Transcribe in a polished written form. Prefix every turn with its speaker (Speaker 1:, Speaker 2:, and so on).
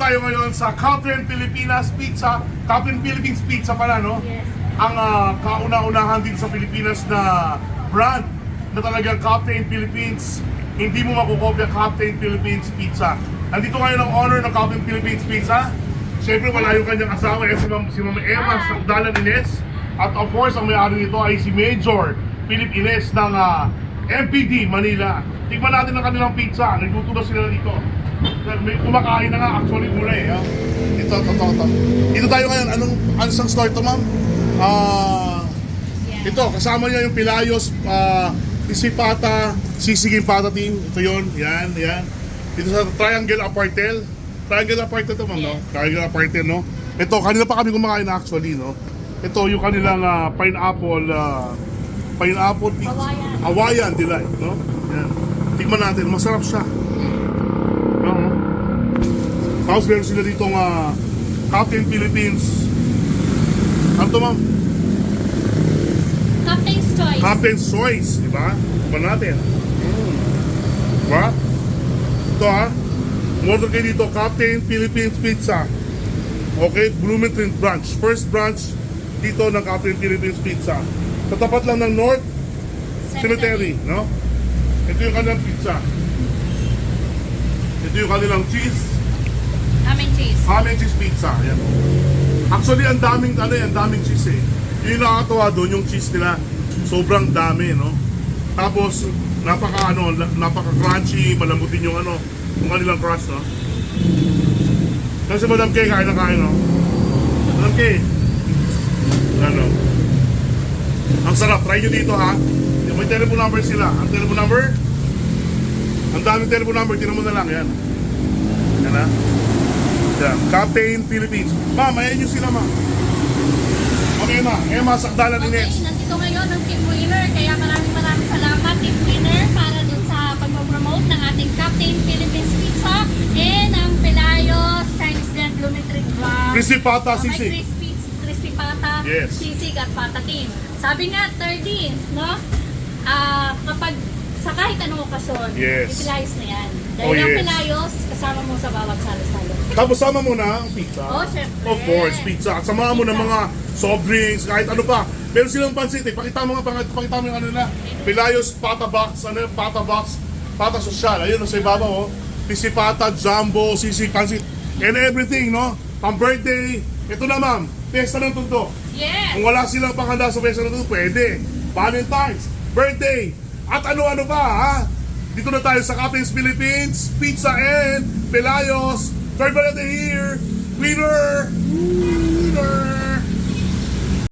Speaker 1: tayo ngayon sa Captain Pilipinas Pizza. Captain Philippines Pizza pala, no?
Speaker 2: Yes.
Speaker 1: Ang kauna-unahan din sa Pilipinas na brand na talagang Captain Philippines. Hindi mo makukopya Captain Philippines Pizza. Nandito ngayon ang owner ng Captain Philippines Pizza. Siyempre wala yung kanyang asawa, si Mama Emma Sakdalan Ines. At of course, ang may-ari nito ay si Major Philip Ines ng MPD Manila. Tingnan natin ang kanilang pizza. Nagluto na sila dito. May kumakain na nga actually muna eh. Ito. Dito tayo ngayon. Anong sang store ito, ma'am? Ito, kasama niya yung Pilayos, Isipata, Sisiging Pata Team. Ito yun. Yan. Dito sa Triangle Apartel. Triangle Apartel ito, ma'am, no? Triangle Apartel, no? Ito, kanina pa kami kumakain actually, no? Ito yung kanilang pineapple pizza. Hawaiian delight, no? Yan. Tignan natin, masarap siya. Tapos meron sila ditong Captain Philippines. Ano to, ma'am?
Speaker 2: Captain's Choice.
Speaker 1: Captain's Choice, di ba? Tignan natin. Diba? Ito Order kayo dito, Captain Philippines Pizza. Okay, Bloomington branch. First branch dito ng Captain Philippines Pizza. Sa tapat lang ng North Cemetery, no? Ito yung kanilang pizza. Ito yung kanilang cheese. Ham and cheese pizza. Ayan. Actually, ang daming cheese eh. Yung nakakatawa doon, yung cheese nila, sobrang dami, no? Tapos, napaka-crunchy, malambutin yung yung kanilang crust, no? Kasi Madam K, kain na kain, no? Madam K. Ang sarap, try nyo dito, ha? May telephone number sila. Ang telephone number? Ang daming telephone number, tinan mo na lang, yan. Yan, ha? Yan, Captain Philippines. Ma'am, ayan nyo sila, ma'am. Okay na, Emma Sakdalan Ines.
Speaker 2: Okay, nandito ngayon ang Team Winner. Kaya maraming salamat, Team Winner, para dun sa pag-promote ng ating Captain Philippines Pizza and ang Pilayos Chinese Blend Bloomington Bar.
Speaker 1: Crispy Pata, Sisig.
Speaker 2: Crispy Pata,
Speaker 1: Yes.
Speaker 2: Sisig at Pata Team. Sabi nga, 13, no? Kapag sa kahit anong okasyon,
Speaker 1: Yes.
Speaker 2: Pilayos na yan. Dahil ang
Speaker 1: yes.
Speaker 2: Pilayos, kasama mo sa bawat salo-salo.
Speaker 1: Tapos sama mo na ang pizza.
Speaker 2: Oh, syempre.
Speaker 1: Of course, pizza. At samahan mo ng mga soft drinks, kahit ano pa. Meron silang pansit eh. Pakita mo yung ano nila. Pilayos Pata Box, Pata Box, Pata Social. Ayun, sa ibabaw, oh. Pisipata, Jumbo, Sisig, Pansit, and everything, no? Pang birthday. Ito na, ma'am. Pesta ng tundo.
Speaker 2: Yes!
Speaker 1: Kung wala silang panghanda sa pesta ng tundo, pwede. Valentine's, birthday, at ano-ano pa, ha? Dito na tayo sa Captain's Philippines Pizza and Pilayos. Third birthday here. Winner!